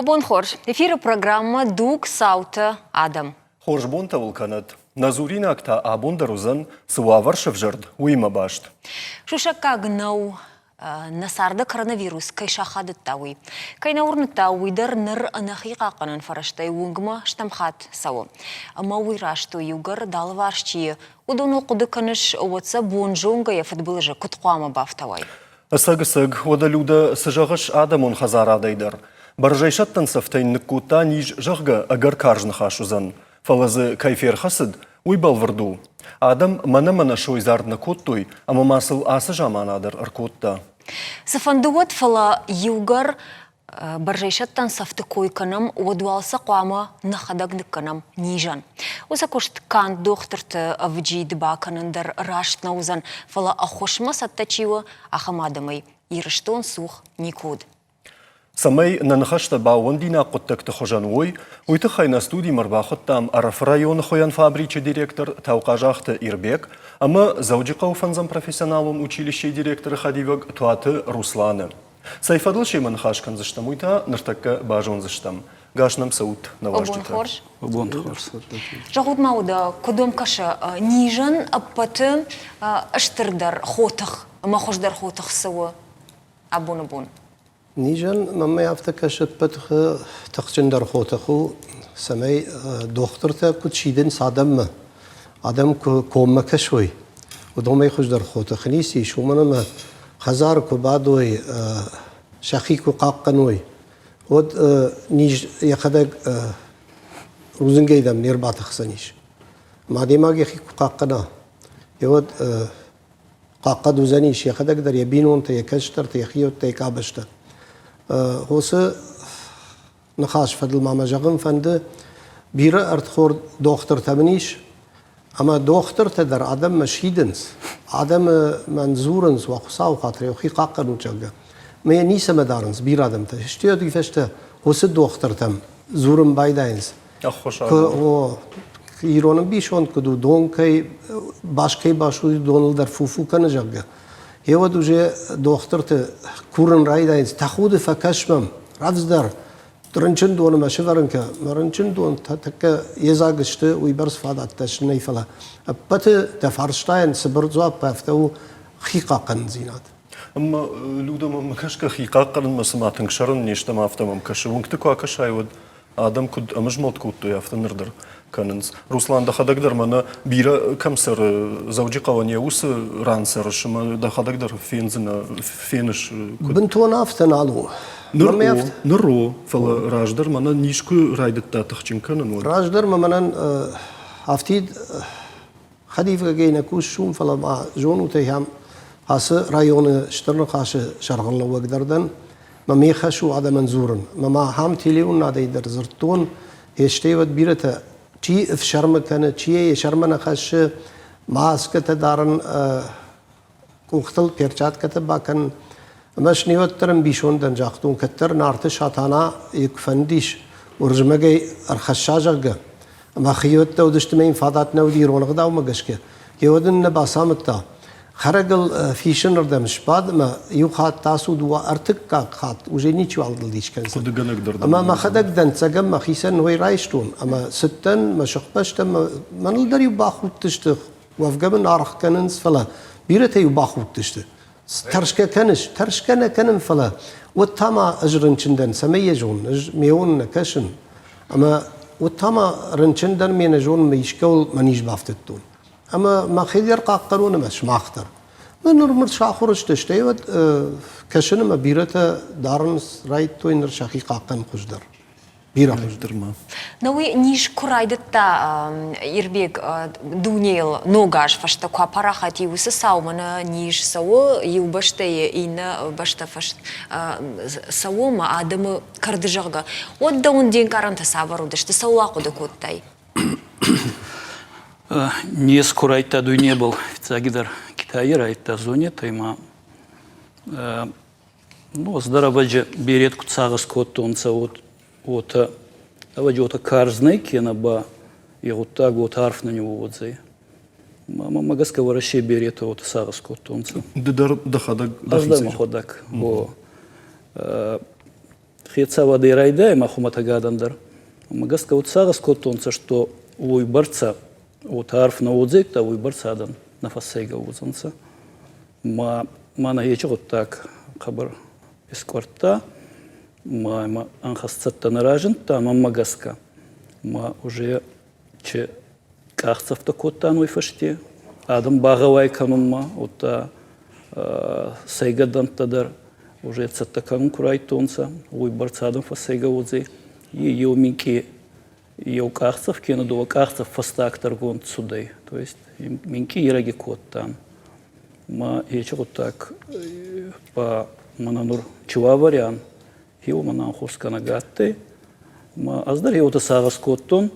Обон хорш. Эфиры программа «Дуг Саута Адам». Хорш бонта вулканат. Назуринакта абундарузан суаваршев жерд уйма башт. Шушака гнау насарда коронавирус кайшахады тауи. Кайна урны тауидар ныр анахиqa қанын фараштай унгма штамхат сау. Мауи рашту югар далваршчи. Удон оқуды каныш оотса бонжонга я футболыжы кутқуама бафтавай. Саг одалюда сажагаш адамун хазарадайдар. Баржайшаттан сафтайн ныккута ниж жагга агар каржны хашузан. Фалазы кайфер хасыд уйбал варду. Адам мана шойзардна коттуй, ама масыл асы жаманадыр аркотта. Сафандуот фала югар баржайшаттан сафты койканам одуалса қуама нахадагныкканам нижан. Оса кошт кан дохтырты авджид баканандар рашт наузан фала ахошма саттачива ахамадамай ирыштон сух никуд. Самай нанхашта бауын дина қоттакты хожан ойты хайна студий марбахыттам араф районы хоян фабриче директор Тауқажақты Ирбек, ама заудиқау фанзам профессионалун училище директоры Хадивег Туаты Русланы. Сайфадыл шейман хашкан зыштам уйта, ныртакка бажон зыштам. Гашнам саут на важдыта. Обон хорш. Жагуд мауда кодом каша нижан аппаты аштырдар хотах, махождар хотах сауы абон. نيجان مما يفتكش بتخ تخشندر خوتخو سمي دكتور تا كنت شيدن صادم آدم كوم كشوي ودوم يخشدر خوتخنيسي شو منما خزار كبادوي شخي كقاقنوي ود نيج يخدق روزن جيدم نيربات خسنيش ما دي ما يخي كقاقنا يود قاقد وزنيش يخدق در يبينون تيكشتر تيخيو تيكابشتر هوسه نخاش فضل ماما جاغم فنده بيرا ارتخور دكتور تبنيش اما دكتور تدر آدم مشهيدنس آدم منظورنس وخصاو خاطري وخي قاقر وجاغا ما نيسه مدارنس بيرا آدم تشتيو دي فشته هوسه دكتور تم زورم بايداينس اخوش او ایرانم بیشون کدو دون کی باشکی باشوی دونل در فوفو کنه جاگه هوا دوجه دکتر ت کورن رای داینس تخود فکشمم رفز در درنچن دون ماشه ورن که مرنچن دون تک یزاگشته وی برس فادات تش نیفلا بات تفرشتاین سبرزواب پفتو خیقا کنزینات اما لودا ما كشك خيقاقر مسماتن شرن نيشتا ما افتم كش ونكتكو كشايود آدم كد امجملت كوتو يافتن نردر كاننز روسلان دخدقدر منا بيرا كم سر زوجي قوانيا وس رانسر شما دخدقدر فينزنا فينش بنتون افتن علو نرو فلا راجدر منا نيشكو رايدتا تخچن كانن راجدر ممنن افتيد خديفه جينكوش شوم فلا ما جونو تيهم هاس رايون شترن خاش شرغن لو قدردن ما ميخشو عدا منزورن ما هم تيليون نادي در زرتون هشتيوت بيرته چی اف شرم کنه چیه شرم نخش ماسک تدارن کوختل پیرچات کت باکن مش نیوت ترم بیشون دن جاختون کتر نارت شاتانا یک فندیش ورجمگی ارخشاجگه ما خیوت تو دشتمین فادات نودی رونق داو مگشکه یودن نباسامتا خرجل فيشن ردمش بعد ما يوخات تاسو دوا ارتك خات وجيني شو على الديش كان اما ما خدك دن تسجم ما خيسن هو رايشتون اما ستن ما شخبشت ما نقدر يباخو تشتخ وافقم نارخ كننس فلا بيرته يباخو تشتخ ترشكه كنش ترشكنا كنن فلا وتما اجرن چندن سميه جون ميون كشن اما وتما رنچندن مين جون ميشكول منيش بافتتون اما ما خير قاقرون مش ما اختر من نرمر شاخرش تشتيوت كشن ما بيرته دارن رايت تو ان شاخي قاقن خجدر بيرا خجدر ما نوي نيش كرايدتا يربيك دونيل نوغاش فاشتا كوا парахати وسساومنا نيش سو يوبشتي ان بشتا فاشت سوما ادم كردجاغا ودون دين каранта сабару деште сауаку декоттай Не скоро это не был в Китае, это зоне, тайма. Ну, здорово же берет куцагас коттонца вот авадиота карзный кенаба и вот так вот арф на него вот зай. Мама магаска вороще берет вот сагас коттонца. Дар дахадак. Ажда маходак. хецавады райда, махуматагадандар. Магаска вот сагас котонца, что уйбарца, вот арф на удзек, та уйбарца адан на фасейга узанца. Мана ече вот так хабар из кварта, ма анхасцатта наражен, та магаска. Ма уже че кахцав такоттан уйфаште, адам багавай канумма, вот та сейгадан тадар, уже цаттакан курайтонца, уйбарца адан фасейга удзек. И еуминки еукахцев, кенадува кахцев фастактор гон судей. То есть минки ираги кот там. Ма ече вот так по мананур чува вариан. Его манан хускана гатты. Ма аздар его-то сагас коттон.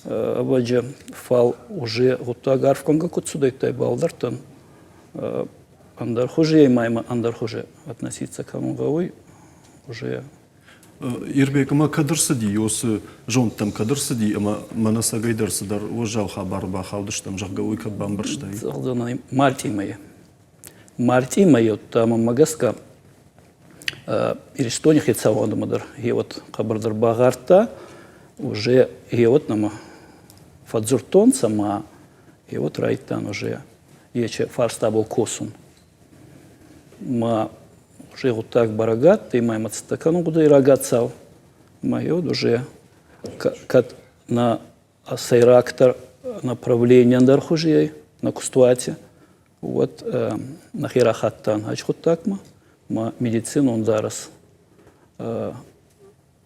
Абаджа фал уже вот так арфканга кот судей тай балдартан. Андар хуже майма андар хуже относиться к амугауй уже. Ирбек, ама кадырсыди, осы жонттам кадырсыди, ама манаса гайдарсыдар, ожал хабар бахалдыштам, жағға уйкат бамбырштай. Залдана мартимая. Мартимая, там магаска, иристоних и цавадамадар. И вот хабардар багарта, уже, и вот нама фадзуртон сама, и вот райтан уже, ече фарстабл косун. Ма уже вот так барагат, ты май мацтакану куда и рогацал. Мое уже как на сайрактор направление андархужей, на кустуате. Вот на хирахаттан. А что так ма медицину он зараз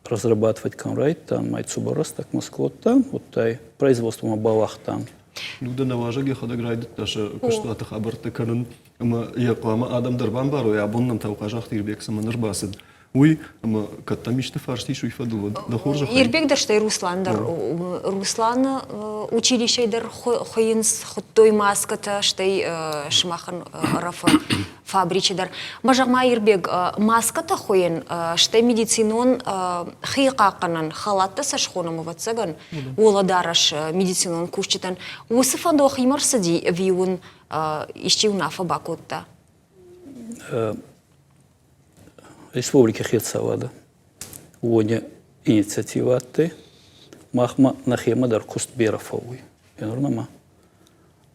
разрабатывать камрайт, там май цубарас, так маскот там, вот тай производство мабалах там. Люда наважаги хадаграйдыт ташы кыштуаты хабарты канын, ама яклама адамдар бамбару, я абоннам тауқажақ Ирбек саманыр басыд. Уй, ама каттамишты фаршти шуйфадылы, да хоржа хай. Ирбек даштай Русландар, Руслан училищейдер хойынс хуттой маската, штай шмахан рафа фабричедар. Мажағма Ирбек маската хойын, штай медицинон хиқақанан халатта сашхоным ватсаган, оладараш медицинон кушчитан. Осы фандо химарсади виун ищи унафа бакотта. Республики Хецавада. Воня инициатива ты. Махма нахема дар кустберафауй. Янурнама.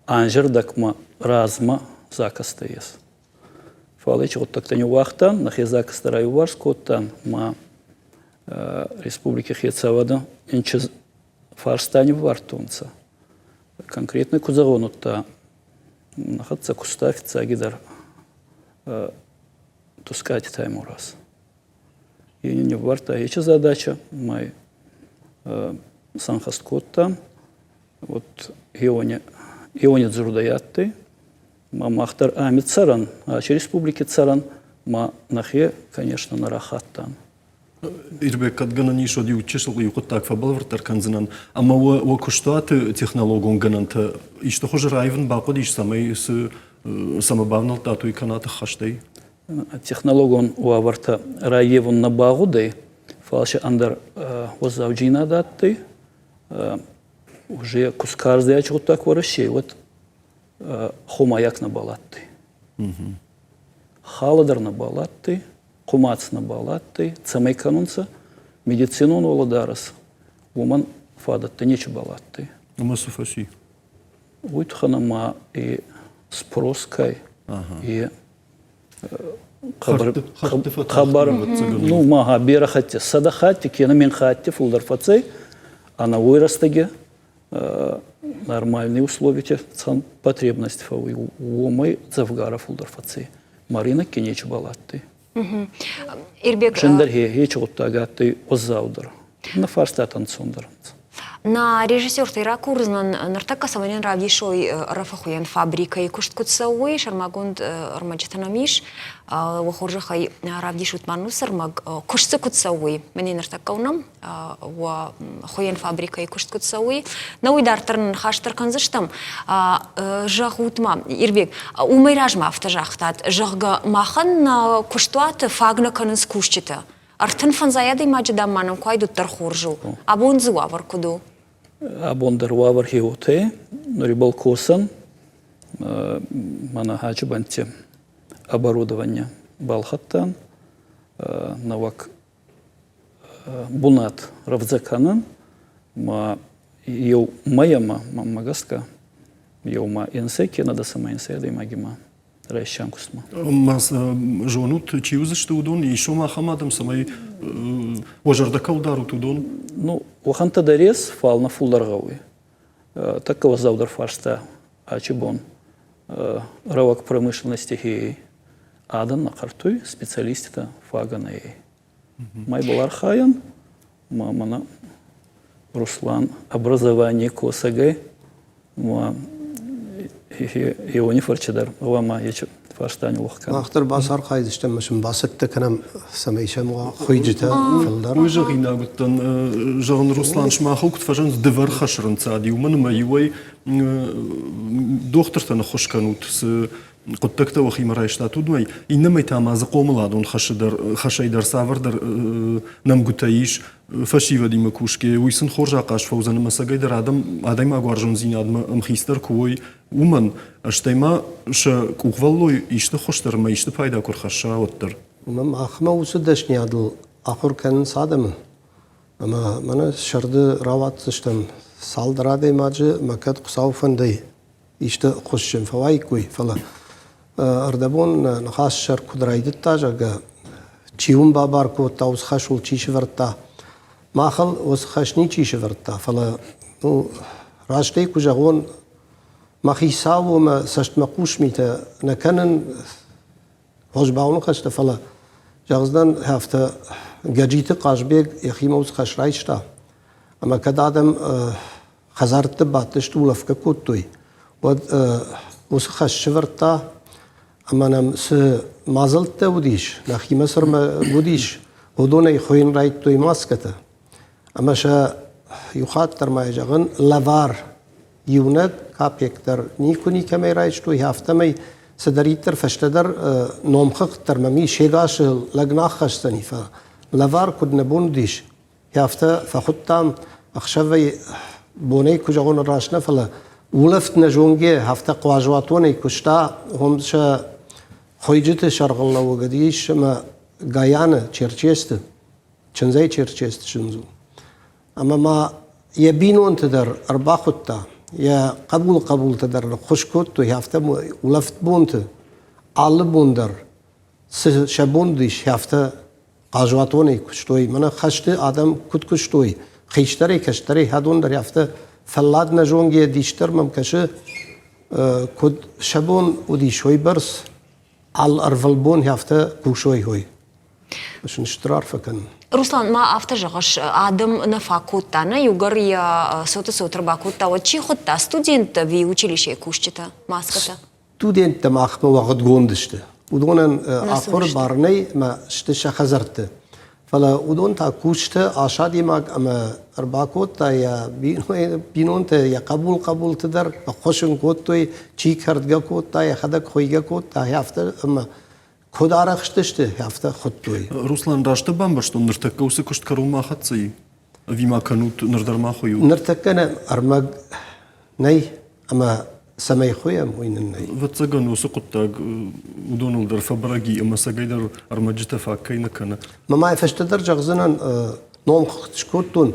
Анжер дакма разма закастаес. Фалыч вот так-то не вахтан, нахе закастараю варскоттан, ма Республики Хецавада инчез фарстани вартунца. Конкретно кузагонутта нахатца куставица гидар тускать тайму раз. И не варта ече задача, май санхасткот там, вот ионе дзурдаятты, ма махтар амит царан, а через республики царан, ма нахе, конечно, нарахат там. Ирбек кадгана нишо ди учешл юқот так фабалвартар канзанан, ама ва куштуаты технологон гананта, ишто хоже райвен бақод иш самай самобавнал тату и каната хаштай. Технологон уаварта раевун на багудай, фалше андар возавджина датты, уже кускарзы ачу так ворощей, вот хумаяк на балатты. Халадар на балатты, хумац на балатты, цамай канунца, медицинон оладарас, уман фадатты нече балатты. Ама суфаси. Уйтханама и спроскай, и хабар, ну, мага бера хатте, сада хатте, кена мен хатте, фулдар фацей, а на вырастаге нормальные условия, потребность фауи, умы завгара фулдар фацей, марина кенече балатты. Ирбек, Шендарге, ече оттагатты озаудар, на фарстатан сондар. на режиссер Тайра Курзнан нартака саманен равдишой рафахуян фабрика и кушт кутсауи шармагунд армаджитанамиш вахоржахай равдишут манус армаг кушт кутсауи менен нартака унам ва хуян фабрика и кушт кутсауи на уйдартырн хаштар канзыштам жахутма Ирбек умайражма автожахтат жахга махан куштуат фагна каныз кушчита Артын фанзаяды маджидам манам куайду тархуржу абон зуавар куду Абондар вавар хиоте, нори балкосан, мана хачбанте оборудование балхаттан, навак бунат равзаканын, ма ел маяма магаска, ел ма инсеки надо сама инседа и магима райщан кусма. Мас жонут чиузы что удон и шо махамадам самай ожардака удару тудон. Ну, уханта дарес фал на фулдаргауи. Такого завдар фарста ачибон равак промышленности хей адан на картуй специалистита фаганей. Май был архаян, мамана Руслан образование косагай, ма его не фарчадар, вама ячу фарштани лохкан. Ахтар басар қайды іштемешім басытты кінім самайшамға қойжыта фылдар. Уйжығина гуттан жағын Руслан шмахыл күтфажан дывар хашырын цади. Уман майуай доқтыртаны хошканут с قدكتا وخي مرايشتا تودمي إنما يتعمز قوملادون خشيدر سافردر نمقتايش فشيفا دي مكوشكي ويسن خورجا قاش فوزن مساقيدر آدم ما قوارجون زين آدم مخيستر كوي ومن اشتايما شا كوغوالو يشتا خوشتر ما يشتا بايدا كور خشا وطر ومم أخما وسدشني عدل آخر كان صادم أما من شرد راوات سشتم سالدرا دي ماجي مكاد قصاوفن دي يشتا خوشم فواي كوي فلا أردبون نخاص شر كدرايد تاجا تشيون بابار كو تاوس خشول تشيش ورتا ماخل وس خشني تشيش ورتا فلا نو راشتي كوجاون ما خيساو ما سشت مقوش ميتا نكنن هوش باون خشت فلا جازدان هفته جاجيت قاشبيك يخيموس خشرايشتا اما كدادم خزارت باتش تولفك كوتوي ود وس خش ورتا اما نم س مازلت وديش نخي مصر ما وديش ودون يخوين رايت توي ماسكته اما شا يخاطر ما يجغن لافار يونك كابيكتر نيكوني كما رايت توي هافتمي سدريتر فشتدر نومخق ترممي شيغاش لغناخ خشتني ف لافار كد نبون ديش هافته فخدتام اخشوي بوني كجغون راشنا فلا ولفت نجونجي هفته قواجواتوني كشتا هم شا خويجت شرغلنا وقديش ما غايانا تشيرچيست چنزاي تشيرچيست شنزو اما ما يبينون تدر اربا خطا يا قبول تدر خوشكوت تو هفته ولفت بونت على بوندر شبونديش هفته قاجواتوني كشتوي من خشت ادم كد كشتوي خيشتري كشتري هادون در هفته فلاد نجونجي ديشتر ممكشه كد شبون وديشوي برس على أرفلبون هفته كوشوي هوي مش نشترار فكن Руслан, ма автожағыш адым на факуттана, югар я соты бакутта, вот чи хотта студент ви училище кушчета, маската? Студент махма вақыт гондышты. Удонан ахор барнай ма штыша хазарты. Фала удон та кушты ашади маг ама арбакутта я бинонта я قبول تدر خوشن کوتوی چی کردگا کوتا یا خدا خویگا کوتا هفته ама خود آرخشتشته هفته خود توی. Руслан рашты бамба что ныртакка усы кушт карума хатцы. Вима канут нырдарма хою. نرتكنا أرمج ني أما سماي خويا وين الني. واتسجن усы قطاق ودون الدر فبراجي أما سجيدر أرمجته فاكينا كنا. ما يفشت درجة غزنا نوم شكوتون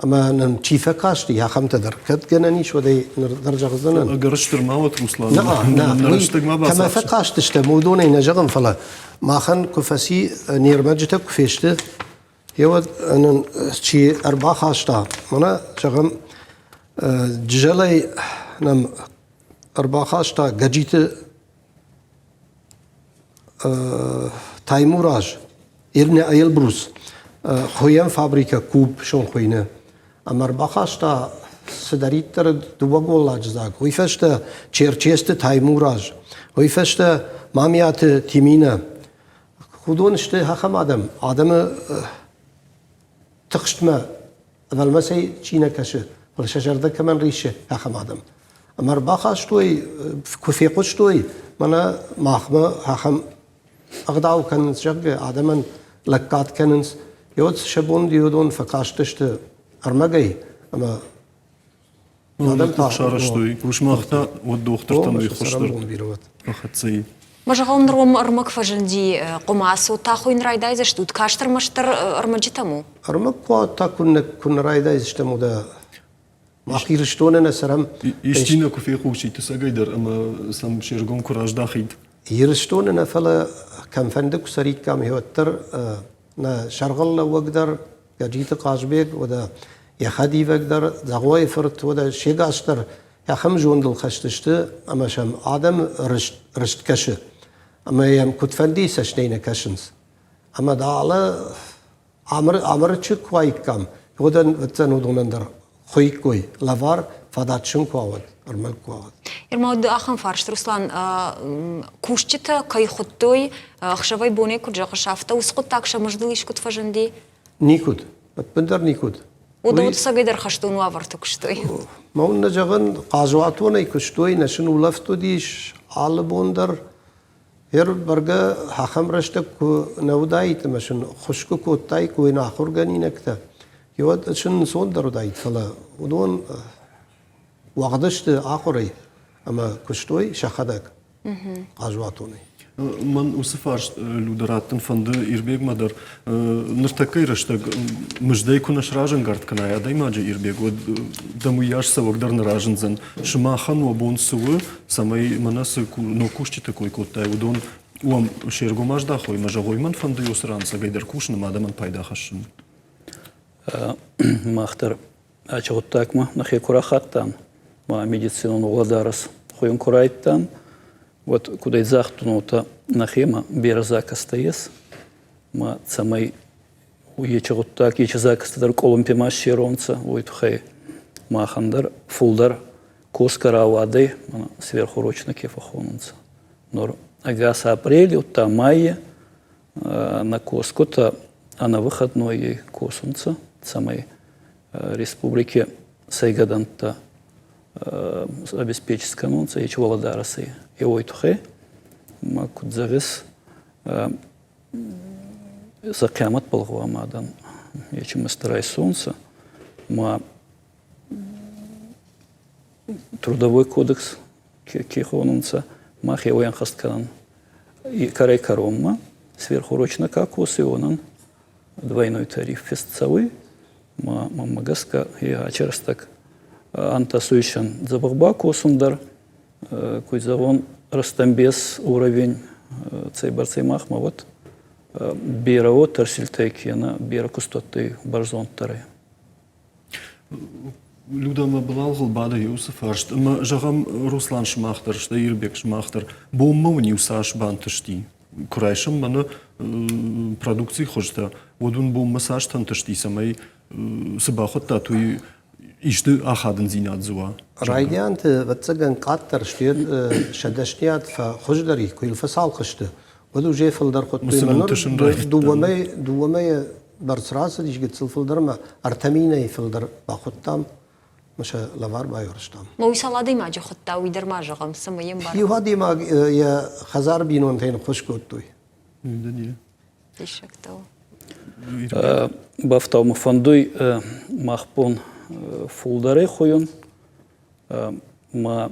أما نمشيفة كاشتي يا خمت در كت جناني شو ده درجة غزنا. أجرشتر ما وت روسلان. نعم. نرشتك ما بس. كما فكاشت اشتمودون إن جغم فلا ما خن كفسي نيرمجته كفيشته يود أن شيء أربعة خاشتا منا جغم جلي نم أربعة خاشتا جديت تايموراج إرني أيل بروس خويم فابريكا كوب شون خوينه أما أربعة خاشتا سدريتر دوباغول لاجزاك ويفشت چيرچيست تايموراج ويفشت ماميات تيمينا خودونشت هخم آدم تقشتما اول مسای چینه کشه ولی شجرده کمان ریشه هخم آدم اما باخش توی کفی قش توی منا ماخمه هخم اقداو کننس جگ آدمن لکات کننس یود شبون دیودون فکاشتشت ارمگی اما آدم تا شارش توی روش ماختا و دختر تنوی خوشتر. بیروت. أخذ Мажағалын ром ырмық фажынди қомасу тахуин райдайзы штут каштыр маштыр ырмаджитаму. Ырмак та кун райда изштаму да мақирштоне насарам Иштина кофе хуши тсагайдер, ама сам шергон кураж дахид. يرشتون أنا فلا كم فندق سريت كم هيوتر نا شرغل وقدر جيت قاجبيك ودا يا خدي وقدر زغوي فرت ودا شيء قاشتر يا خمجون دل خشتشت أما شم آدم رشت كشه أما يم كنت فندي سشنين كشنس أما دا على عمر تشك واي كم ودا وتنو دونندر خوي كوي لافار فداتشون كواود أرمل كواود Ирмауд ахам фаршт Руслан кушчита кай хуттой хшавай боне куджа шафта усқут такша мождылиш кут фажанди. نيكود بتبندر نيكود Ода сагайдар хаштун ваварту куштой. ما قلنا جغن قاجواتونا يكشتوي نشن ولفتو ديش على بوندر هر برجا حخم رشتك نودايت مشن خشكو كوتاي كوين آخر جاني نكتا يود شن صندر دايت فلا ودون وقدشت آخري أما كشتوي شخدك قاجواتوني Man usfarst luderaten van de Irbeg madar nirtakai rashtag mждей kunаш ражен гард каная дай маджи Irbeg od damu яш савак дар наражен зен шмахан wa bon suwe samay manas no kushti такой котай удон уам шергомаш да хой мажагойман van de yosran sagайдар кушны мадаман пайда хашын Махтар ачаготтакма нахе курахаттан ма медицинон уладарас хойон курайттан вот куда изахтунута нахема беразака стоес ма самай уечаготтак ечазакастадар колумпемаш шеронца уйтхай махандар фулдар коскаравады мана сверхурочно кефахонунца нор агас апреле ута майя на коскота а на выходной ей косунца самой республике Сайгаданта обеспечить канонца и чего ладарасы и ойтухе макудзагис закамат полгуамадан я чем старай солнца ма трудовой кодекс кихонунца махе оян хасткан и карай каромма сверхурочно как осионан двойной тариф фестцавы магаска и ачерстак антасуйшан забахбаку сундар куйзавон растамбес уровень цейбар цеймахма вот бирао тарсильтайкена бира кустоты барзонтары Людама балалгыл бада Юсуф аршт ма жагам Руслан шмахтар шта Ирбек шмахтар бомма униусаш бантышти Kurayşım bana продукции хожда. Одун бом массаж тантышти самай сабахотта туй ишты ахадын зинат зуа. رايديانت بتسجن قاتر شتير شدشتيات فخجدري كل فصال قشته ودو جي فلدر قطبي منور دوامي برسراس ديش قد فلدر ما ارتميني فلدر باخدتام مش لافار بايورشتام ما ويسالادي ما جا خطا ويدر ما جغم سميم بار يهادي ما يا خزار بينون تين خوش كوتوي ديشكتو бафтау фандуй махпон фулдаре хойон ма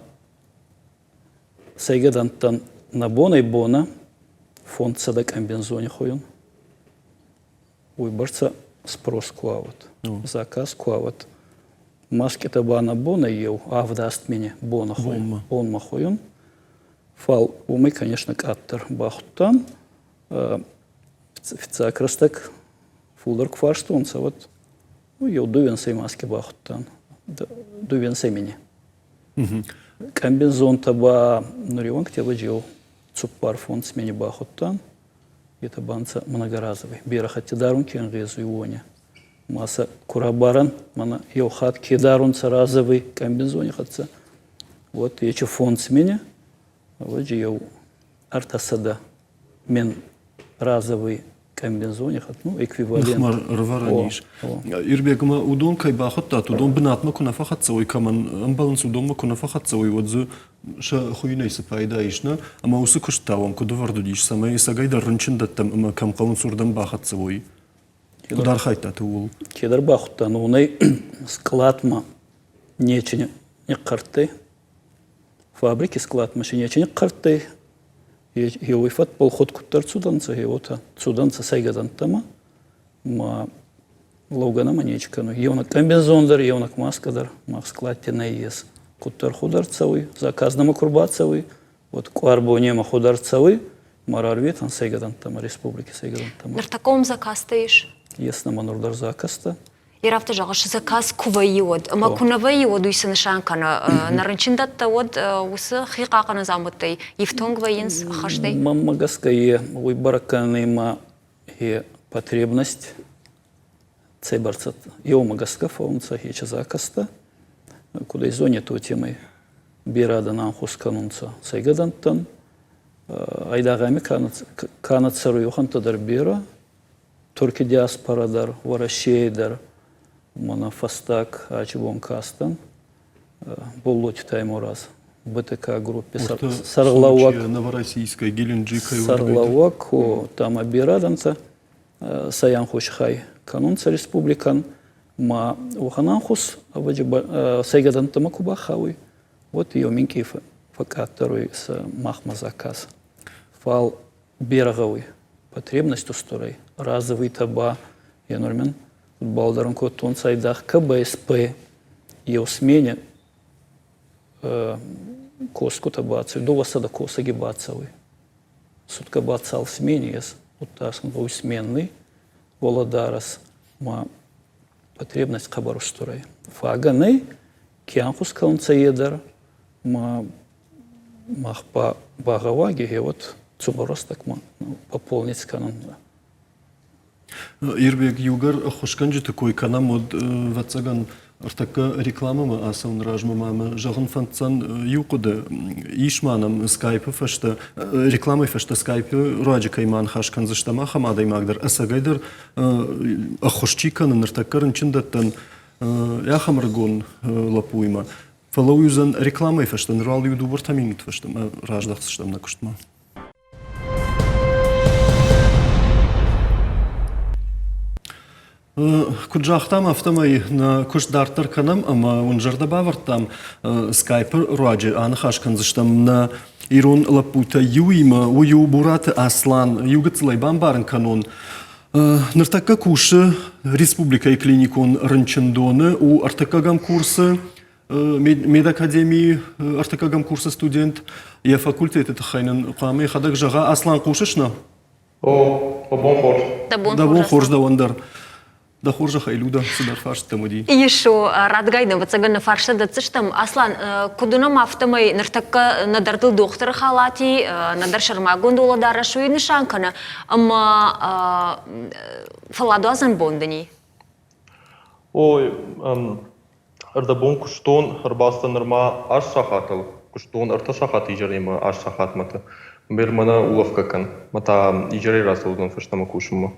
сайгадантан набона и бона фонд садак амбензоне хойон уйбарца спрос куават заказ куават маски таба набона ел авдаст меня бона хойон он махойон фал умы конечно каттер бахтан официакрастак фулдар кварштонца вот ну ел дувен сей маски бахтан дувен сей меня комбинзон таба нурион ктеба жил цуппар фонд смени бахтан это банца многоразовый берахати дарун кенгезу ионе масса курабаран мана ел хат кедарунца разовый комбинзоне хатца вот ече фонд смени вот ел артасада мен разовый комбинзоне хат ну эквивалент Мар рвараниш Ирбегма удон кай бахотта удон бнатма куна фахат сой каман амбаланс удон куна фахат сой вот ша хуйней сапайда ишна ама усы куштавам куду вардудиш самай сагайда рынчин даттам ама кам каун сурдан бахат сой кудар хайта тул кедар бахотта но унай складма нечене не карты фабрики склад машине нечене карты Хеуифат полхот куттар цуданца, хеута цуданца сайгадантама, ма лаугана манечкану. Евнак комбинзондар, евнак маскадар, мах складте на ес. Куттар хударцавый, заказнама курбацавый, вот куарбо нема хударцавый, марарветан сайгадантама, республики сайгадантама. Нартаком закастаешь? Ясно манурдар закаста. Ирафта жағыш заказ кувайод. Ама кунавайод уйсын шанкана. Нарынчиндатта вот усы хиқақаны замыттай. Ифтонг вайынс хаштай? Магаска е уйбараканы ма е потребность цейбарцат. Еу магаска фаунца хеча закаста. Куда изоне то темой бирада нам хусканунца сайгадантан. Айдагами канацару юхантадар бира. Турки диаспорадар, варашейдар. Мана фастак ачибон кастан боллоти таймураз БТК группе Сарлауак Новороссийская Геленджика Сарлауак там обираданца саян хошхай канунца республикан ма ухананхус аваджиба сайгаданта макубахави вот ее минки факаторы с махма заказ фал береговый потребность усторой разовый таба я нормен Балдарон Котон Сайдах КБСП и усмене коску табацию до васада косаги бацавы. Сутка бацал смене ес утасн был сменный Володарас ма потребность кабару стурай. Фаганы кянхус каунцаедар ма махпа багаваги вот цубаростак ма пополнить канон. Ирбек югар хошканжи такой канам от ватсаган артака рекламама асан ражмама жагын фантсан юкуды ишманам скайпы фашта рекламой фашта скайпы раджика иман хашкан заштама хамадай магдar асагайдар хошчикан нартакарын чиндаттан яхамргон лапуйма фалоюзан рекламой фашта нрал юду вартаминит фашта раждахсштам на куштма. Куджахтам автомай на куштдартар канам, ама унжарда бавартам скайпер раджи анахашкан заштам на ирон лапута юима ую бурат аслан югацлай бамбарн канон. Нартака куши республика и клиникон ранчендоны у артакагам курсы медакадемии артакагам курсы студент я факультет это хайнан каме хадак жага аслан кушишна. О бонхор. Да бонхор да вандар. Да хоржа хайлуда судар фаршта муди. Еще радгайна вот цаган фаршта да цыштам аслан кудунам автомай нартакка надартыл доктор халати надар шармагон дола дарашуй нишанкана ама фаладуазан бондани. Ой ардабон куштон арбаста норма аш шахатал куштон арта шахат ижарема аш шахат мата бермана уловкакан мата ижари расудон фаштама кушума.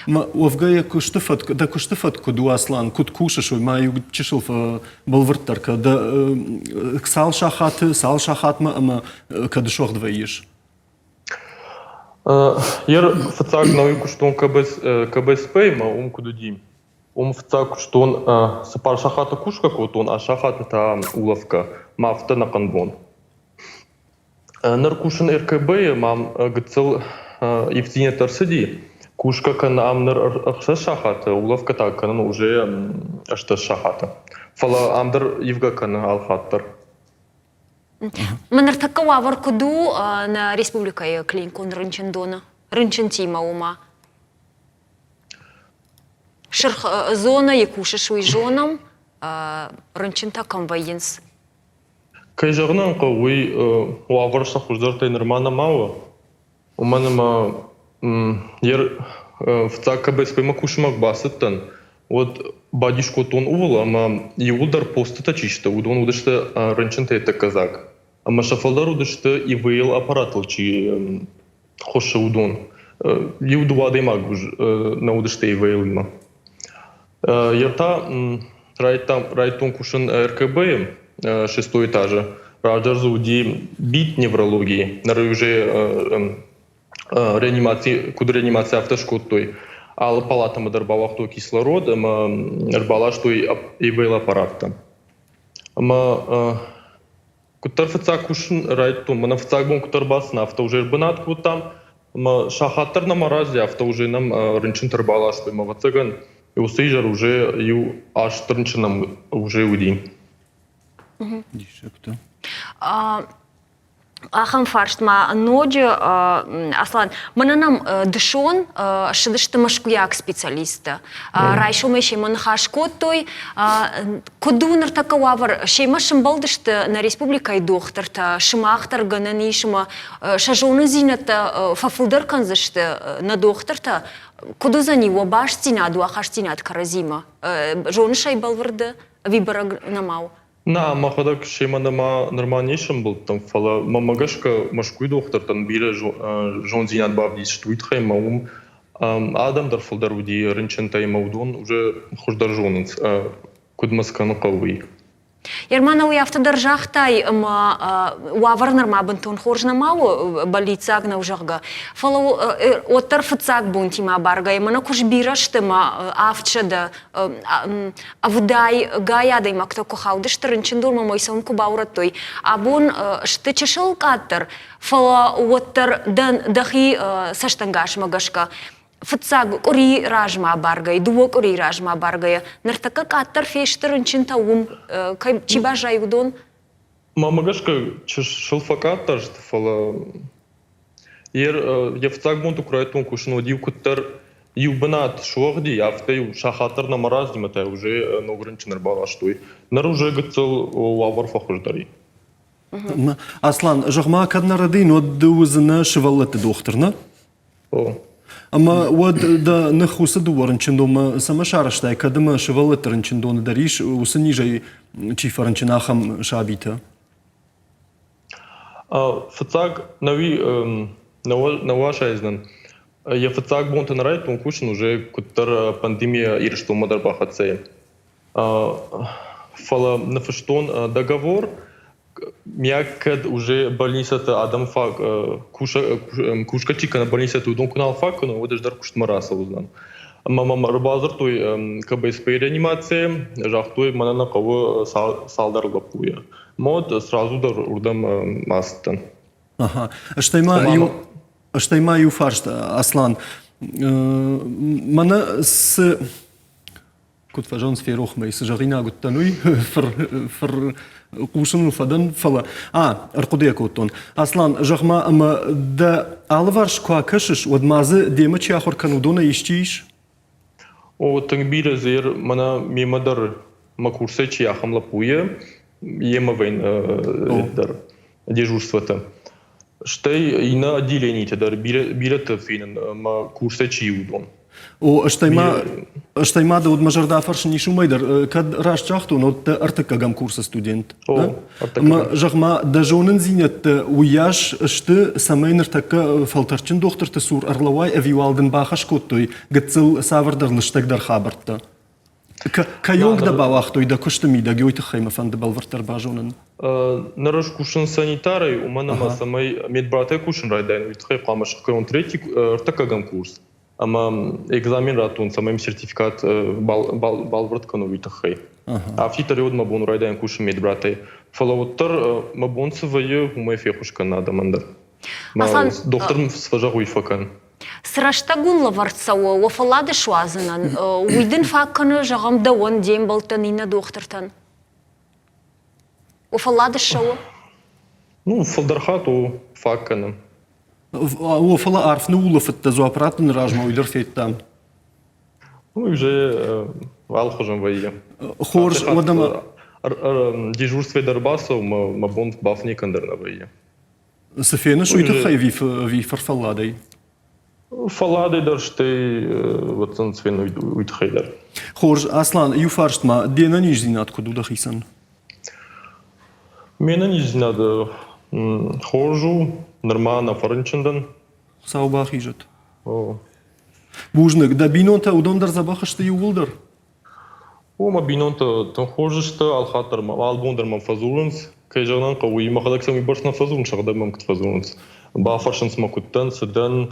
ما وفقايا كشتفت كدو أصلاً كد كوشش ما يجشل في بالورتر كدا سال شاخات ما كدشوخ دويش. ير فتاك نوي كشتون كبس بي ما كدوديم. فتاك كشتون سبار شاخات كوشكا كوتون а шахат та уловка ما فتنا قنبون. نركوشن РКБ мам гцел ифтине тарсиди. Кушка кан амнер ахша шахата, уловка так кан уже ашта шахата. Фала амдер ивга кан алхаттар. Манар такова варкуду на республика и клинкон рынчендона, рынчентима ума. Шерх зона якуша шуй жонам рынчента конвоенс. Кайжагнан кауи уаварша хуждар тайнермана мау. Уманама Ер в такабе спойма кушмак басыттан. Вот бадишко тон увол, ама и удар постата чишта, удон удашта ранчанта это казак. Ама шафалдар удашта и вейл аппарат лчи хоша удон. И удувада имаг на удашта и вейл има. Ерта райтон кушен РКБ 6 этажа. Раджар зауди бит неврологии. Нарой уже реанимации, куда реанимация автошкотой, а палата мы дорбала кто кислород, мы дорбала что и вейл аппарат там. Мы Кутар фацак кушин райтун, мана фацак бон кутар бас нафта уже бынат кутам, ма шахаттар на маразе авто уже нам рынчин тарбалаш бы мавацаган, и усейжар уже ю аж трынчинам уже уди. Дишекта. Ахам фаршт ма ноджи Аслан мананам дышон шидышты машкуяк специалиста райшу меши ман хашкотой кодунер такавар шейма шимбалдышты на республикай дохтарта шимахтар ганани шима шажоны зината фафылдар канзышты на дохтарта коду за него баштина дуахаштина каразима жоны шайбалварды вибора намау. На, махадак шейманама нормальнейшим был там фала мамагашка машкуй дохтартан бире жон зинат бавдис штуитхай маум адам дарфалдар уди рынчентай маудон уже хождар жонынц кудмасканы кавый. Ермана у автодержахтай уаварнар мабантон хоржна мау балицаг на ужарга. Фалу отар фацаг бунти ма барга. Ермана куш бирашты ма авчада авдай гаядай ма кто кохауды штырынчындур ма мойсаун кубауратой. Абун шты чешыл каттар. Фала отар дахи саштангаш магашка. Фацаг ури ражма баргай, дуок ури ражма баргая. Нартака каттар фештер инчинта кай чибажа юдон. Мамагашка шылфакаттар фала я фацаг бунту крайтун кушну див куттар юбнат шуахди яфта ю шахатар на мараз димата уже ногрынчинер балаштой. Нар уже гыцыл уавар фахуждари. Аслан, жагма каднарадин от дузна шиваллаты дохтарна? Ama da năhusa duvar încindom să mă șarăștai că dăm șevalătăr încindon dariș usă nijai cifar încinaham șabită. Фацаг нави наваша издан. Я фацаг бонтен райт он кушен уже кутар пандемия иршту мадар бахатсе. Фала нафштон договор Мякад уже больницата адам фак кушка чика на больницата удон кунал фак, но вот ждар кушт мараса узнан. Мама рыбазыр той КБСП реанимация, жах той манана кого салдар лапуя. Мод сразу дар урдам мастан. Ага. Штайма ю фаршт Аслан. Мана с كنت فجان في روح ما يسجرينا قلت نوي فر قوشن فدن فلا ارقديه كوتون اصلا جغما اما دا алварш كواكشش ودمازه ديمچ اخر كانودونا يشتيش او تنبير زير منا ميمدر ما курсе чи ахам лапуе ема вейн дар дежурството штей и на отделении дар билет финен ма курсе чи удон او اشتيما دا ود مجردا فرش نيشو ميدر كد راش تاختو نو ارتكا جام كورس ستودنت ما جغما دا جونن زينت وياش اشت سمين ارتكا فلترچن دختر تسور ارلواي افيوالدن باخش كوتوي گتسل سافر در لشتك در خابرتا كيونغ دا باوختوي دا كشتمي دا جويت خيمه فان دا بالورتر باجونن нараш кушен санитарай у мана ма самай медбрате кушен райдан витхай камаш крон третий артака гам курс ама экзамен ратун самым сертификат балвард кановитахай. А в период ма бон райдан кушен медбрате фалавоттар ма бон свое умай фехушка надо манда. Ма доктор сважа уйфакан. Сраштагун лаварцау уафалады шуазынан уйдын факканы жағам да он дем балтан ина дохтыртан. Уафалады шау? Ну, фалдархату факканы. وفلا أعرف نقول في التزوابرات نراجع ويدر في التام. Ну уже алхожем вайе. خورج ودم дежурство дарбасов ма бон бафни кандерна вайе. سفينة شو يتخي في فرفلادي. فلادي درشتي واتن سفينة ويتخيدر. خورج أصلاً يفرشت ما دينا نيجزينات كدو دخيسن. Мена нижнада хожу нормально фарнчендан. Саубах хижет. Бужник да бинонта удондар забахашты юлдар. О ма бинонта тан хожышты алхатар ма албондар ма фазулунс кайжанан кавуи ма хадак сами баршна фазулун шагда мам кт фазулунс. Ба фаршанс ма куттан садан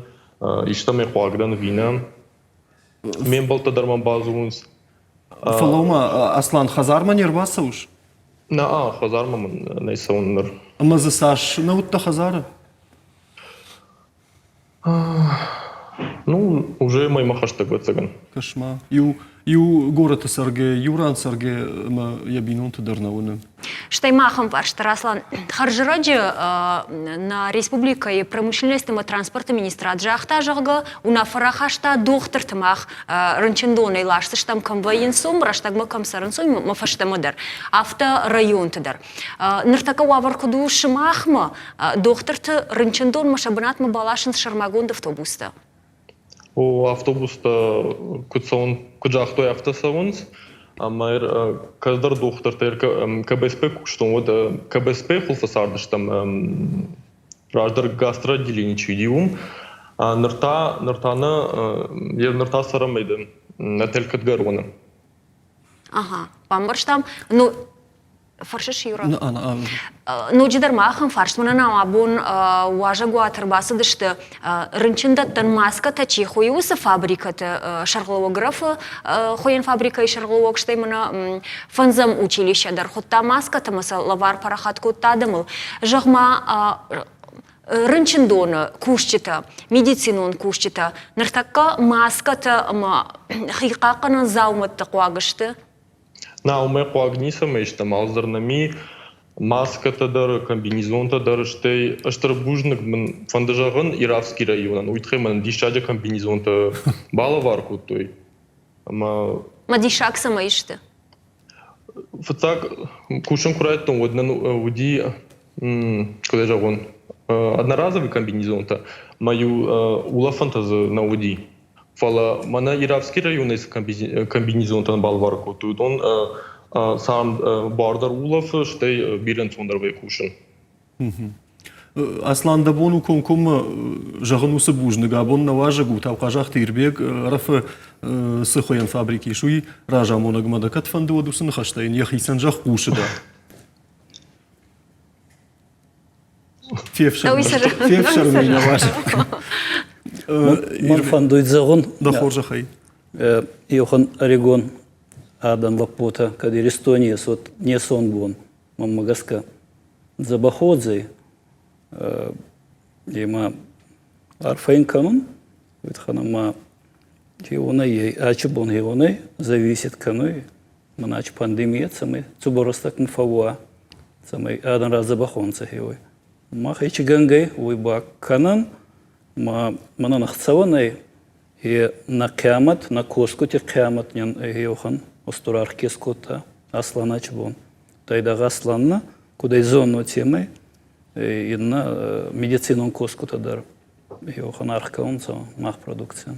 иштаме хуагдан вина. Мен балта дарман базулунс. فلوما أصلاً خزار من يرباسوش. На хазар мамын найсауннар. Ama засаш на утта хазара. Ну, уже мой махашта гыцыгын. Кошма. Ю город сарге, юран сарге ма ябинун тыдырнауны. Штаймахом Аслан Харжираджи на Республика и промышленности и транспорта министра Джахта Жага уна фарахашта доктор Тмах Ранчендоны лашты штам комвоен сум раштагма комсаран сум мафашта модер авто район тыдар. Ныртака ваваркуду шмахма доктор Т Ранчендон машабанат мабалашин Шармагонд автобуста. О автобуста куджахтой автосавунс, а майр каздар доктор тер КБСП куштон вот КБСП хулфасардыш там раждар гастроотделение чудиум, а ныртана нырта сарамайды на телькатгароны. Ага, памбарштам, ну фаршиш юра. Ну, джидар махам фарш на абон важа гуатарбасы дышты рынчындаттан маска тачи хуюсы фабрикаты шаргловографы хуен фабрика и шаргловог штай мына фанзам училище дар хотта маска тамаса лавар парахат коттадымыл жагма рынчындоны кушчита медицинон кушчита ныртакка маската хикаканы зауматты куагышты. На умей куагниса мешта малзарнами маска тадар комбинезон тадар штей аштрабужник мен фандажагын Иравский районан уйтхеман дишаджа комбинезон та балаварку той. Ама Мадишак самаишты. фатак кушан курайтон воднан уди куда жагон одноразовый комбинезон та мою улафантазы на уди. Фала мана Иравский район из комбинезон та балаварку той он сам бардар улов штей бирен сондервей кушан. Аслан дабону ком жагынусы бужны габон наважагу тавқажақ тирбек рафы сыхоян фабрики шуи ража монагмада катфанды одусын хаштайын яхисан жақ кушыда. Февшар мей наважаг. Манфандует загон. Да хоржахай. Йохан Орегон Адам Лапота, когда Эстония сот не сон бон, мамагаска забаходзей, ема арфайн канун, ветханама геона ей, ачубон геоной зависит каной, манач пандемия самый цуборостак нфауа, самый один раз забахонца геой. Махайчи гангай уйба канан, мана нахцаванай и на кямат, на коску те кямат нян геохан. Остурар кескота асланач бон. Тайда асланна, куда и зону темы, и на медицину коскота дар. Йохан архкаунца мах продукция.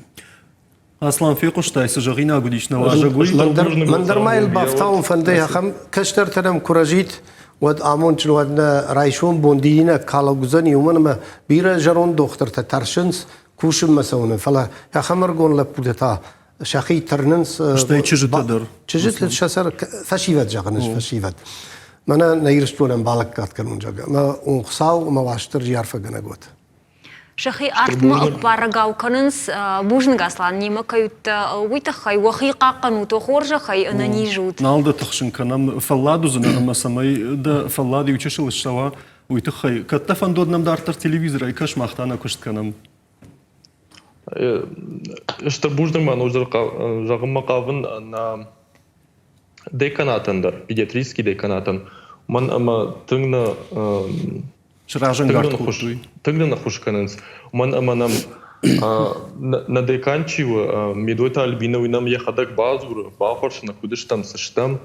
Аслан фекуштай сажагина годична важагуй. مندرمايل بافتاون فندي خم كشتر تنم كوراجيت ود آمون چلوادنا رايشون بوندينا كالاغوزن يومن ما بيرا جرون دكتور تترشنس كوشم مسونه فلا يا خمرغون لبودتا شاخي ترننس شتاي چجت در چجت شسر فشيفت جاغنش فشيفت منا نيرستون بالك كات كنون جاغا ما اونخساو ما واشتر جيارفا غنغوت شخي артма парагау канынс бужн гаслан нима кают уйта хай вахи какану то хоржа хай ананижут. Налда тахшин канам фалладу зунарма самай да фаллади учешил шава уйта хай каттафан доднам дартар телевизора и каш махтана кушт канам. Штабуждың ман ождар жағымма қавын на деканатындар, педиатрический деканатын. Ман ама тыңна тыңна хушканынс. Ман ама нам на деканчивы медойта альбиновый нам ехадак базур, бахоршына кудыштам сыштам.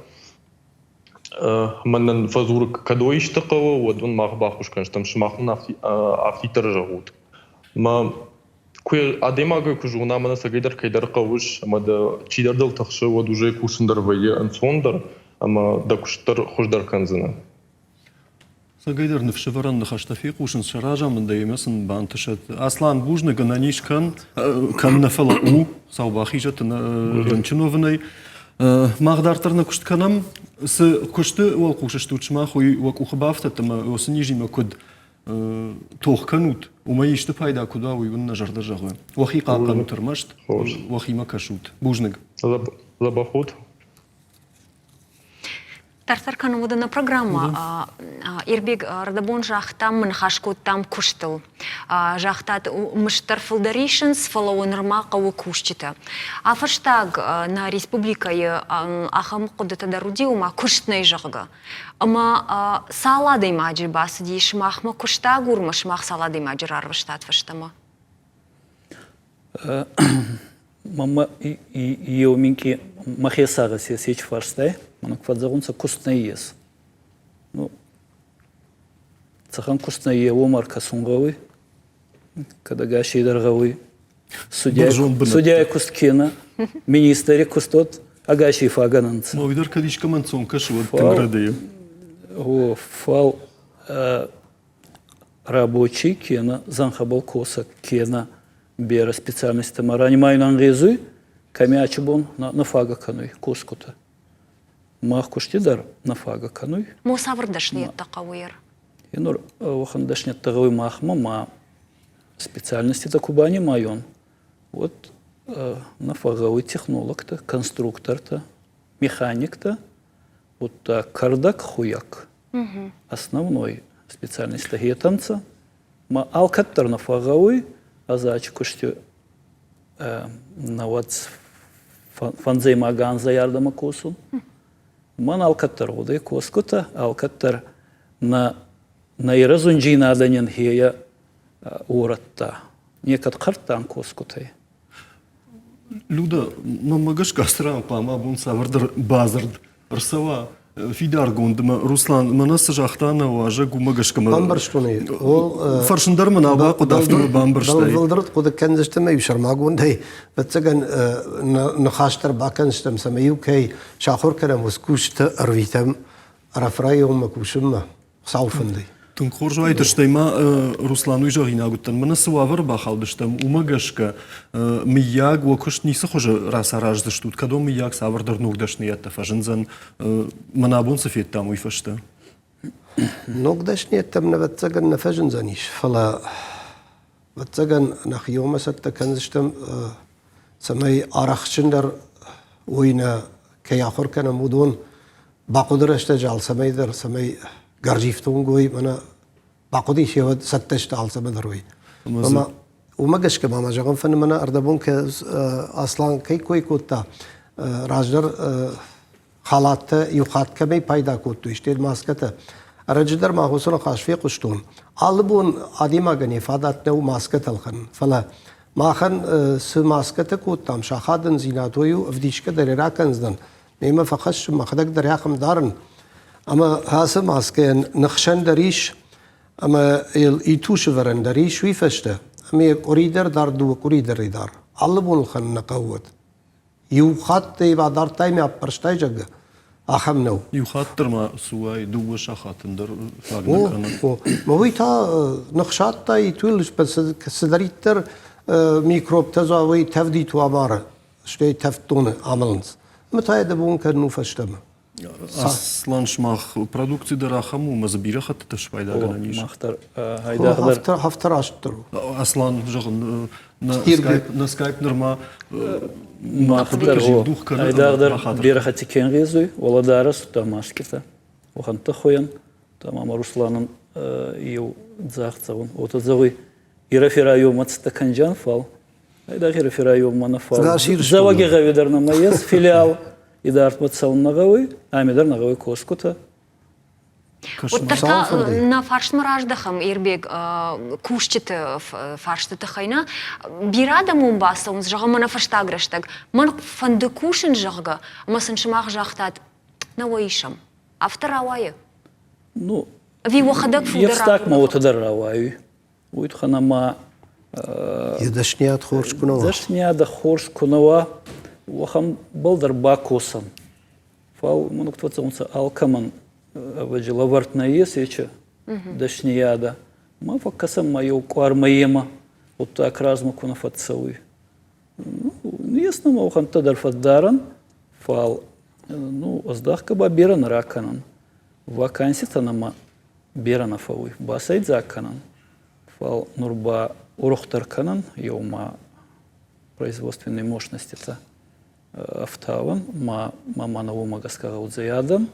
Маннан фазур кадой иштақавы, вот он мах бахушканыштам шмахын афитар жағуд. Ма кое адемага кужуна мана сагайдар кайдар кавуш амада чидардал тахшы вот уже кушындар вайе ансондар ама да куштар хуждар канзына. Сагайдар нефшеваран нахаштафи кушын шаража мында емесін бантышат. Аслан бужны гананиш кан нафала у саубахижат рынчиновынай. Магдартарна кушт канам с кушты ол кушышты учмах уй вак ухабафта тама осынижима куд توخ كنوت وما يشتبه هيدا كدا ويقولنا جرد جغوان وخي قاقا ترمشت وخي ما كشوت بوجنق زباخوت Тартаркану водана программа. Ирбег радабон жахтам мынхашкот там куштыл. Жахтат мыштар филдаришенс фалауын рмақауы куштита. Афаштаг на республикае ахам қодата дарудиума куштнай жағы. Ама саладый маджи басы дейш махма куштаг урмаш мах саладый маджи рарваштат фаштама. Мама и у минки махесага сеч фарстай, манак фадзагунца кустный ес. Ну, цахан кустный е омарка сунгавы, когда гаши даргавы, судья кусткена, министре кустот, агаши фагананца. Мавидар кадишка манцон кашват танградея. О, фал рабочий кена, занхабал коса кена, бера специальности марани майнан резуй, камячи бон на фага кануй кускута. Мах куштидар на фага кануй. Мусаврдашни такауер. И нур вахандашни тагауй махма ма специальности такубани майон. Вот на фагауй технолог-то, конструктор-то, механик-то, вот кардак хуяк. Основной специальность тагетанца. Ма алкаттар на фагауй азач кушти на вот фанзей маган за ярдама косун. Ман алкаттар одай коскута, алкаттар на иразунджи наданен хея уратта. Некат картан коскутай. Люда, но магаш кастран пама бун савардар базард. Рсава фидар гондма Руслан манас жахтана важа гумагашкама. Бамбарштуны. Ол фаршындар мына ба кудафтыр бамбарштай. Валдырт куда кензештеме юшармагундай. Бетсеген нахаштар бакенштем самаю кей шахур керем ускушта арвитам арафрайом макушма сауфындай. Тун хоржу айтыштайма Руслан уйжагина гуттан мына сувавыр бахалдыштам умагашка мияг вокуш нисы хожа расаражды штут кадо мияг савардар нугдашны ятта фажынзан мына бун сафет там уйфашта. نقدشني تم نبتسجن نفجن زنيش فلا بتسجن نخيوم ستة كنزشتم سمي أرخشندر وين كي آخر كان مودون باقدر اشتجال سمي در سمي جرجيفتون قوي منا باقدي شيء ستة اشتعال سمي دروي وما قش كمان ما جاكم فن منا أردبون ك أصلاً كي كوي كوتا راجدر حالات يخاط كمي بايدا كوتو اشتيل ماسكته رجدر ما هو سنة خاشفي قشتون علبون عديما غني فادات نو ماسكت الخن فلا ما خن س ماسكت كوتام شاخادن زيناتويو افديشك دريرا كنزدن نيما فخش ما خدك دريا خم دارن اما هاس ماسكن نخشن دريش اما يتوش ورن دريش وي فشته اما كوريدر دار دو كوريدر دار علبون خن نقوت يو خط يبا دار تايم ابرشتاي جگ اخم نو يخاطر ما سواي دوش خاطندر فاغنا كان ما هو تا نقشات تا يتولش بس سدريتر ميكروب تزاوي تفدي تو اماره شتي تفتون عملنس متى يدبون كانوا فشتم اصلا شماخ برودكتي درахаму мазбира хатта шпайда гананиш махтар хайда хафтар аштыр аслан жогын на скайп норма махтар хайда бира хати кенгезуй оладара сутамашкита оханта хоян тамам Русланын ю захцавын отозавы ирафираю мацта канжан фал хайда ирафираю манафал заваги гавидарна маес филиал идарт мацаун нагавы амидар нагавы коскута Вот тарта на фаршмараждахам ирбег кушчите фарштата хайна бирада мумбаса он жагамана фаштаграштаг ман фанды кушин жага масын шмах жахтат навоишам авторавайы ну ви вахадак фудара ястак ма отадаравайы уйт ханама يدشنيات خورش كنوا дашняда хорш кунава وخم بلدر باكوسن فال منك توصل алкаман وجل ورتنا يسيچ دشنيادا ما فكسم ما يوقار مايما вот так разму куна фатсауи ну ясно ما وخم تدر فدارن فال ну оздахка ба беран раканан вакансита нама берана фауи басайд заканан фал нурба урухтар канан йома производственной мощности-то автован, мама нового магаскага удзаядам,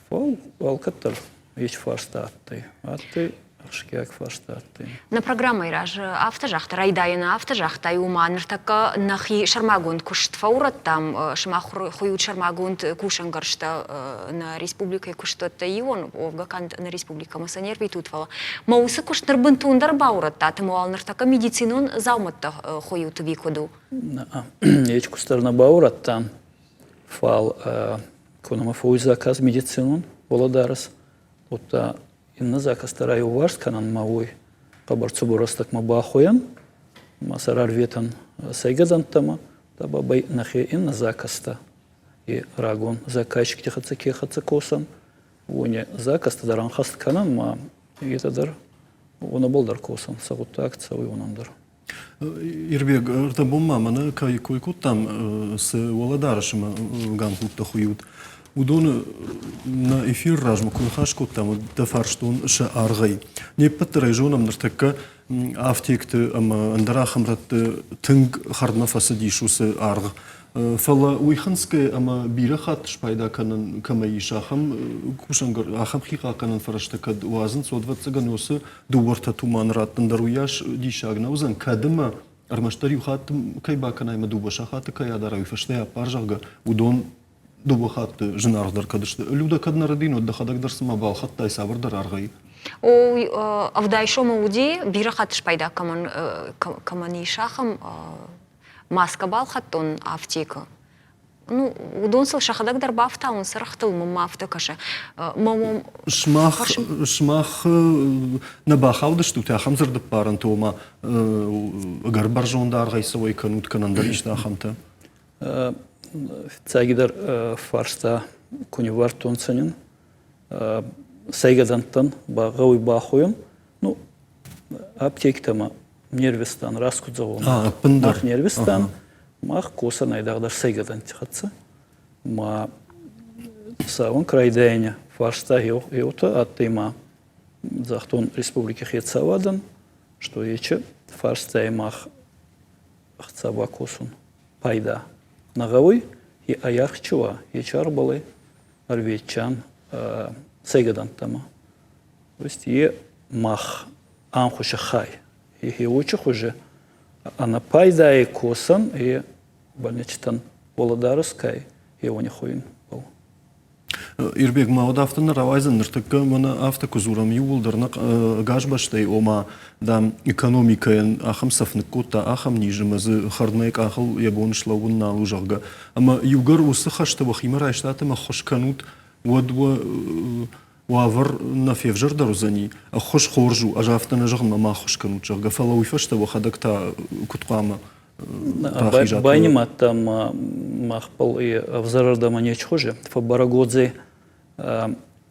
Фол алкаттар ич фарстатты. Атты ашкяк фарстатты. На программа ираж автожахта райдайна автожахта юманыртака нахи шармагунд кушт фаурат там шмахр хуют шармагунд кушангаршта на республике куштотта ион овгаканд на республика масанер витутвала. Маусы кушт нырбынтундар баурат та тымуалныртака медицинун зауматта хуют викоду. Ич кустарна баурат там фал конама фуй заказ медицинун володарас. Ота инна заказ тарай уварс канан мауй кабарцу бурастак мабахуян масарар ветан сайгазантама таба бай нахе инна закаста и рагон заказчик тихаца кехаца косан уне закаста даран хаст канан ма итадар уна болдар косан сагутта акция уйунандар. Ирбек, это бомма, мана кай койкут там с Володарышем ганкут тахуют. Удон на эфир ражма кунхашкут там дафарштун ша аргай. Не подтраженам нартака автекты андарахам рат тынг хардна фасадишу с арг. Фала уйханская ама бирахат шпайда канан камаишахам кушангар ахам хиха канан фараштака уазын содватсаган осы дуворта туман раттан даруяш дишагна узан кадыма армаштари хатым кайба канайма дубаша хаты каядарай фашная паржага удон дубахат жинардар кадышты люда кадна радино дахадак дарсыма бал хаттай сабырдар аргай. О авдайшома уди бирахат шпайда каманишахам маска балхаттон аптека. Ну, удонсыл шахадагдар бафта, он сарахтыл мамафта каша. Шмах на бахалдыш тут я хамзарды паран тома гарбаржондар гайсовой канут канандаришна хамта. Цагидар фарста кунивар тонсанин сайгадантан багауй бахуем. Ну, аптектама Нервистан, раскудзовон. Мах Нервистан, мах коса найдагдар сайгадан тихатса. Ма савон крайдайня фарста еута аттыма захтон республики хетсавадан, что ече фарста мах хцаба косун пайда нагауй и аяхчува ече арбалы арветчан сайгадан тама. То есть е мах анхуша хай. И учих уже, она пайда и косан, и больничтан Володарская, и у них уин был. Ирбек мауд автона равайзен ныртыка мана автокузурам юлдарнак гажбаштай ома да экономикаен ахам сафныкута ахам нижимазы харднайк ахал ябонышлауын налужага. Ама югар усы хашта вахимара иштатыма хошканут вадва وافر نفيف جردر زني خوش خورجو اجافتنا جغما ما خوش كانوا جرغا فلا ويفاش تا وخدك تا كنت قامه باينما там махпал и взарар да манеч хуже фабарагодзе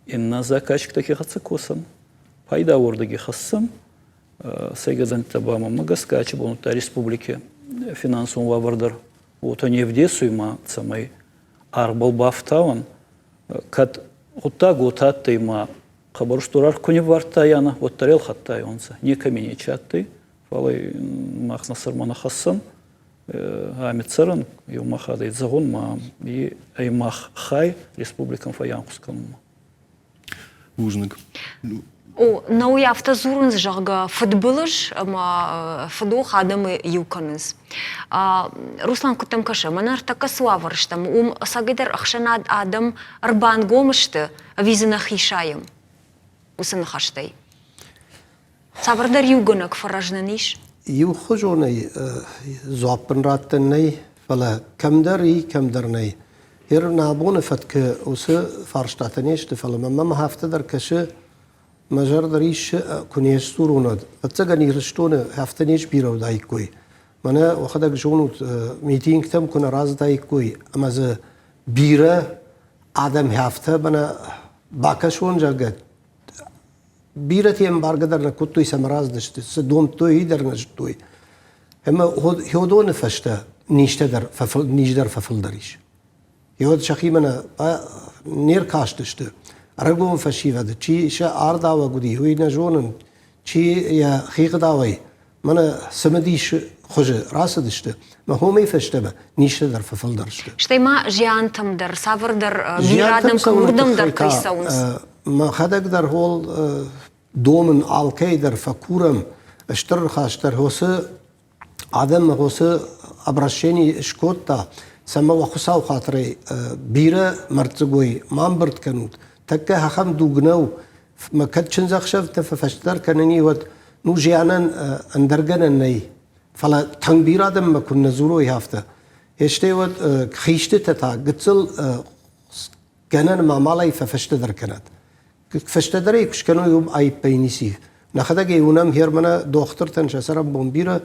инна заказчик таких ацкосан пайда ордыги хассан сайгадан табама магаскач бонута республике финансовый вавардар вот они в десуйма самой арбал бафтаун кат Оттаг отатты ма хабарштурар кони вартаяна вот тарел хаттай онса не камени чатты фалай махна сармана хассан амитсаран и махада изагон ма и аймах хай республикам фаянкускан. Ужник. О, на уявта зурнс жага футболыш, ама футбол адамы юканыз. Руслан кутам каша, манар така славарштам, сагидар ахшанад адам арбан гомышты, визина хишаем. Усын хаштай. Савардар юганак фаражнаниш? Юхожонай зопен раттенай, фала камдар най. Hier nabone fatke усы фарштатанешты, фала мама хафтадар каша مجرد دریش کنیستوروناد. اتجانی رشتونه هفتنیش بیرو دایکوی. منه وقتی جونوت میتینگ تام کنه راز دایکوی. اما ز بیره آدم هفته بنا باکشون جگت. بیره تیم بارگدار نکوتوی سمراز داشته. سدوم توی در نجتوی. اما هودون فشته نیشته در ففل دریش. یهود شخی منه نیر کاش داشته. رقم فشيفة، شيء شا أردا وجودي هو ينجونن، شيء يا خيق داوي، mana samadish khoje rasadishte ma homey feshtebe nishte der verfolderste Štai ma žiantam dar savar dar miradam kurdam dar kaisauns. ma khadak dar hol domen alkay der fakuram اشتر خاشتر هوسه آدم هوسه ابرشینی شکوتا سما وخساو خاطری بیره مرتزگوی مام برد کنود تکه هم دوغنو ما کد چنزخ شفت فشتر کننی ود نو جیانن اندرگنن نی فلا تنگ بیر آدم ما کن نزوروی هفته هشته ود خیشته تا گتسل کنن ما مالای فشتر کند فشتری کش کنو یوم ای پینیسی نخداگه اونم هرمنا دختر تنش سرم بومبیره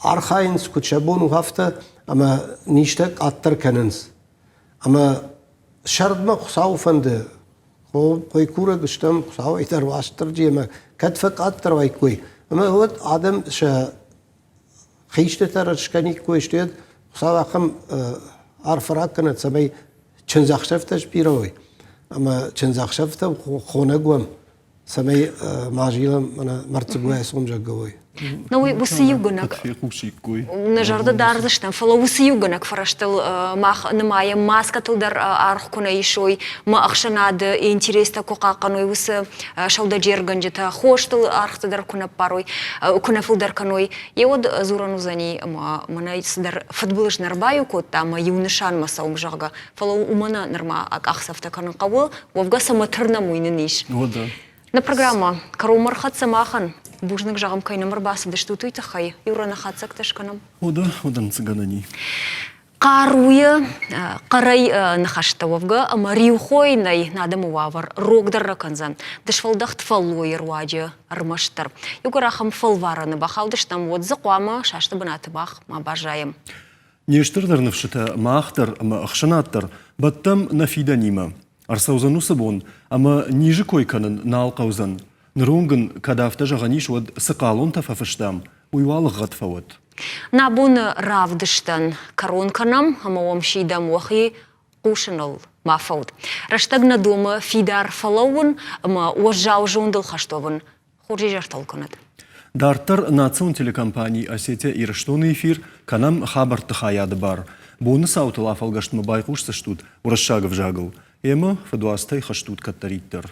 آرخاینس کچبون و هفته اما نیشتک آتر کننس اما شرط ما خساو فنده خو کوی کوره گشتم خساو ایتر واشتر جی ما کتفک آتر وای کوی اما هو آدم ش خیشته ترش کنی کوی شتید خساو اخم آرفراک کند سمی چند زخشفتش بیروی اما چند زخشفته خونه گوم سمي ماجيلا أنا مرتبوها سومجا قوي. نوي وسيوغنك. نجارد داردشتن فلو وسيوغنك فرشتل ماخ نمايا ماسكتل در أرخ كنا يشوي ما أخشناد إنتريستا كوكا قنوي وس شودا جيرغنجتا خوشتل أرخ در كنا باروي كنا فل در كنوي يود زورانو زني ما منا در فوتبولش نربايو كوتا ما يونشان ما سومجاغا فلو ومنا نرما أخسفتا كنا قوي وفقا سمترنا مويننيش. На программа Карумар Хатсамахан, Бужник жагам кайнамар басы даштуту итахай, Юрана Хатсак ташканам. Одан цыганани. Каруя, Карай Нахаштавга, Мариухойнай, Надамувавар, Рогдар Раканзан, Дашвалдахт Фалуер Ваджа, Армаштар. Югарахам Фалвара Набахалдаш там вот заквама, Шаштабанатабах, Мабажаем. Нештырдар навшита маахтар, ама ахшанаттар, баттам нафиданима. Арсаузану сабон, ама ниже койканын наалқаузан. Нрунгын кадафта жағаниш вад сықалон тафафыштам, уйвалық ғатфауат. Набун равдыштан коронканам, ама омшидам уахи кушанал мафаут. Раштагна дома фидар фалауын, ама уажжау жондыл хаштовын. Хоржи жарталканат. Дартар национ телекомпании Осетия ирыштоны эфир, канам хабар тахаяды бар. Буны саутыл афалгаштмы байқуш саштуд, урашшагов жагыл. Ема фадуастай хаштуд каттариттер.